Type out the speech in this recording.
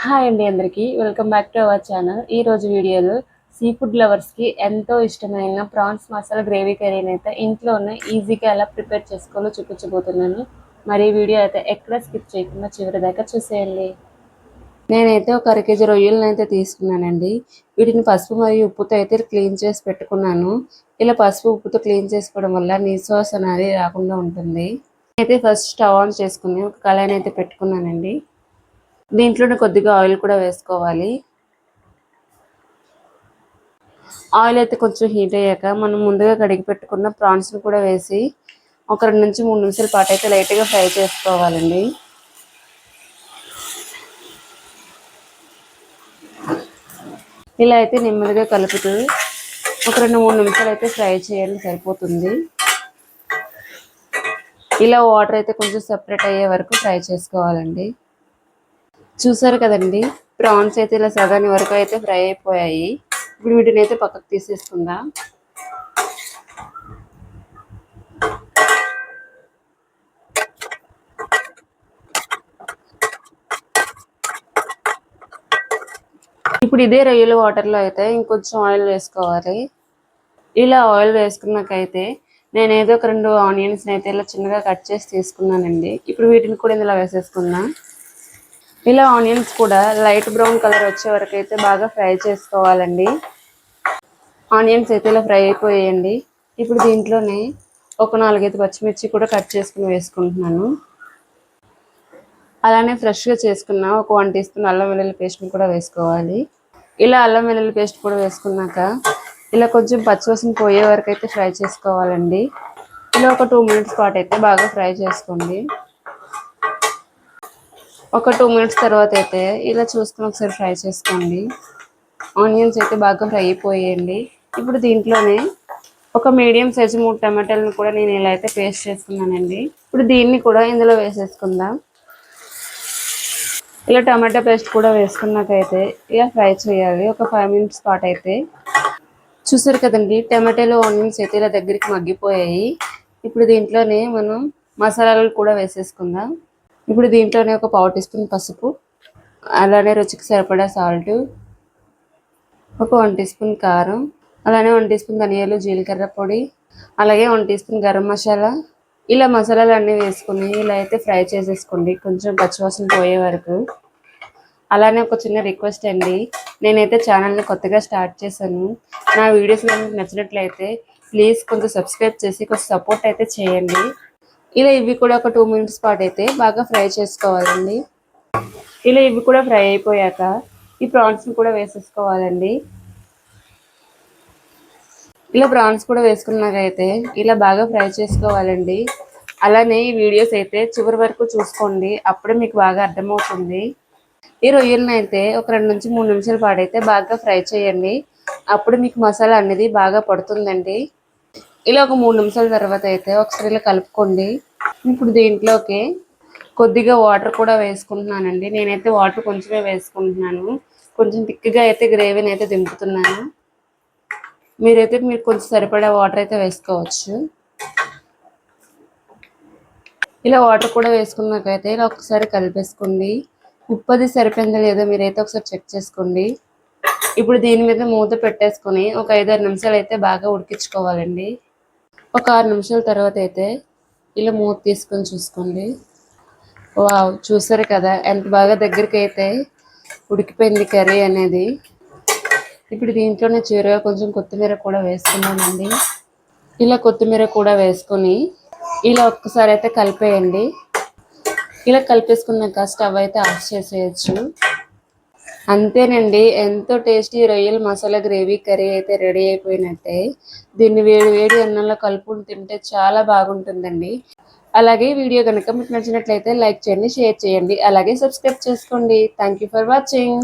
Hi అండి అందరికీ welcome back to our channel. ఈ రోజు వీడియోలో సీ ఫుడ్ లవర్స్కి ఎంతో ఇష్టమైన ప్రాన్స్ మసాలా గ్రేవీ కర్రీని అయితే ఇంట్లోనే ఈజీగా ఎలా ప్రిపేర్ చేసుకోవాలో చూపించబోతున్నాను. మరి ఈ వీడియో అయితే ఎక్కడ స్కిప్ చేయకుండా చివరి దాకా చూసేయండి. నేనైతే ఒక అరకేజీ రొయ్యలను అయితే తీసుకున్నానండి. వీటిని పసుపు మరియు ఉప్పుతో అయితే క్లీన్ చేసి పెట్టుకున్నాను. ఇలా పసుపు ఉప్పుతో క్లీన్ చేసుకోవడం వల్ల నీసు వాసన అనేది రాకుండా ఉంటుంది. అయితే ఫస్ట్ స్టవ్ ఆన్ చేసుకుని ఒక కళాయిని అయితే పెట్టుకున్నానండి. దీంట్లోనే కొద్దిగా ఆయిల్ కూడా వేసుకోవాలి. ఆయిల్ అయితే కొంచెం హీట్ అయ్యాక మనం ముందుగా కడిగి పెట్టుకున్న ప్రాన్స్ని కూడా వేసి ఒక 2 నుంచి 3 నిమిషాల పాటు అయితే లైట్గా ఫ్రై చేసుకోవాలండి. ఇలా అయితే నెమ్మదిగా కలుపుతూ ఒక 2-3 నిమిషాలు అయితే ఫ్రై చేయాలి, సరిపోతుంది. ఇలా వాటర్ అయితే కొంచెం సెపరేట్ అయ్యే వరకు ఫ్రై చేసుకోవాలండి. చూసారు కదండి, ప్రాన్స్ అయితే ఇలా సగాని వరకు అయితే ఫ్రై అయిపోయాయి. ఇప్పుడు వీటిని అయితే పక్కకు తీసేసుకుందాం. ఇప్పుడు ఇదే రొయ్యల వాటర్లో అయితే ఇంకొంచెం ఆయిల్ వేసుకోవాలి. ఇలా ఆయిల్ వేసుకున్నాకైతే నేను ఏదో ఒక 2 ఆనియన్స్ని అయితే ఇలా చిన్నగా కట్ చేసి తీసుకున్నానండి. ఇప్పుడు వీటిని కూడా ఇందులో వేసేసుకుందాం. ఇలా ఆనియన్స్ కూడా లైట్ బ్రౌన్ కలర్ వచ్చే వరకు అయితే బాగా ఫ్రై చేసుకోవాలండి. ఆనియన్స్ అయితే ఇలా ఫ్రై అయిపోయాయండి. ఇప్పుడు దీంట్లోనే ఒక 4-5 పచ్చిమిర్చి కూడా కట్ చేసుకుని వేసుకుంటున్నాను. అలానే ఫ్రెష్గా చేసుకున్న ఒక 1 టీ స్పూన్ అల్లం వెల్లుల్లి పేస్ట్ని కూడా వేసుకోవాలి. ఇలా అల్లం వెల్లుల్లి పేస్ట్ కూడా వేసుకున్నాక ఇలా కొంచెం పచ్చివాసన పోయే వరకు అయితే ఫ్రై చేసుకోవాలండి. ఇలా ఒక 2 మినిట్స్ పాటు అయితే బాగా ఫ్రై చేసుకోండి. ఒక 2 మినిట్స్ తర్వాత అయితే ఇలా చూసుకుని ఒకసారి ఫ్రై చేసుకోండి. ఆనియన్స్ అయితే బాగా ఫ్రై అయిపోయాయండి. ఇప్పుడు దీంట్లోనే ఒక మీడియం సైజు 3 టమాటాలను కూడా నేను ఇలా అయితే పేస్ట్ చేసుకున్నానండి. ఇప్పుడు దీన్ని కూడా ఇందులో వేసేసుకుందాం. ఇలా టమాటా పేస్ట్ కూడా వేసుకున్నాకైతే ఇలా ఫ్రై చేయాలి ఒక 5 మినిట్స్ పాటు అయితే. చూసారు కదండి, టమాటాలు ఆనియన్స్ అయితే ఇలా దగ్గరికి మగ్గిపోయాయి. ఇప్పుడు దీంట్లోనే మనం మసాలాలు కూడా వేసేసుకుందాం. ఇప్పుడు దీంట్లోనే ఒక 1/4 టీ స్పూన్ పసుపు, అలానే రుచికి సరిపడా సాల్ట్, ఒక 1 టీ స్పూన్ కారం, అలానే 1 టీ స్పూన్ ధనియాలు జీలకర్ర పొడి, అలాగే 1 టీ స్పూన్ గరం మసాలా. ఇలా మసాలాలు అన్నీ వేసుకుని ఇలా అయితే ఫ్రై చేసేసుకోండి కొంచెం పచ్చివాసన పోయే వరకు. అలానే ఒక చిన్న రిక్వెస్ట్ అండి, నేనైతే ఛానల్ని కొత్తగా స్టార్ట్ చేశాను. నా వీడియోస్ మీకు నచ్చినట్లయితే ప్లీజ్ కొంచెం సబ్స్క్రైబ్ చేసి కొంచెం సపోర్ట్ అయితే చేయండి. ఇలా ఇవి కూడా ఒక 2 మినిట్స్ పాటు అయితే బాగా ఫ్రై చేసుకోవాలండి. ఇలా ఇవి కూడా ఫ్రై అయిపోయాక ఈ ప్రాన్స్ని కూడా వేసేసుకోవాలండి. ఇలా ప్రాన్స్ కూడా వేసుకున్నాకైతే ఇలా బాగా ఫ్రై చేసుకోవాలండి. అలానే ఈ వీడియోస్ అయితే చివరి వరకు చూసుకోండి, అప్పుడే మీకు బాగా అర్థమవుతుంది. ఈ రొయ్యలను అయితే ఒక 2 నుంచి 3 నిమిషాల పాటు అయితే బాగా ఫ్రై చేయండి, అప్పుడు మీకు మసాలా అనేది బాగా పడుతుందండి. ఇలా ఒక 3 నిమిషాల తర్వాత అయితే ఒకసారి ఇలా కలుపుకోండి. ఇప్పుడు దీంట్లోకి కొద్దిగా వాటర్ కూడా వేసుకుంటున్నానండి. నేనైతే వాటర్ కొంచెమే వేసుకుంటున్నాను. కొంచెం థిక్గా అయితే గ్రేవీని అయితే దింపుతున్నాను. మీరు కొంచెం సరిపడా వాటర్ అయితే వేసుకోవచ్చు. ఇలా వాటర్ కూడా వేసుకున్నాకైతే ఇలా ఒకసారి కలిపేసుకోండి. ఉప్పు అది సరిపోయిందో లేదో మీరైతే ఒకసారి చెక్ చేసుకోండి. ఇప్పుడు దీని మీద మూత పెట్టేసుకొని ఒక 5-6 నిమిషాలు అయితే బాగా ఉడికించుకోవాలండి. ఒక 6 నిమిషాల తర్వాత అయితే ఇలా మూత తీసుకొని చూసుకోండి. వావ్, చూసారు కదా ఎంత బాగా దగ్గరికి అయితే ఉడికిపోయింది కర్రీ అనేది. ఇప్పుడు దీంట్లోనే చివరిగా కొంచెం కొత్తిమీర కూడా వేసుకున్నానండి. ఇలా కొత్తిమీర కూడా వేసుకొని ఇలా ఒక్కసారి అయితే కలిపేయండి. ఇలా కలిపేసుకున్నాక స్టవ్ అయితే ఆఫ్ చేసేయచ్చు. అంతేనండి, ఎంతో టేస్టీ రొయ్యల మసాలా గ్రేవీ కర్రీ అయితే రెడీ అయిపోయినట్టే. దీన్ని వేడి వేడి అన్నంలో కలుపుకొని తింటే చాలా బాగుంటుందండి. అలాగే వీడియో కనుక మీకు నచ్చినట్లయితే లైక్ చేయండి, షేర్ చేయండి, అలాగే సబ్స్క్రైబ్ చేసుకోండి. Thank you for watching.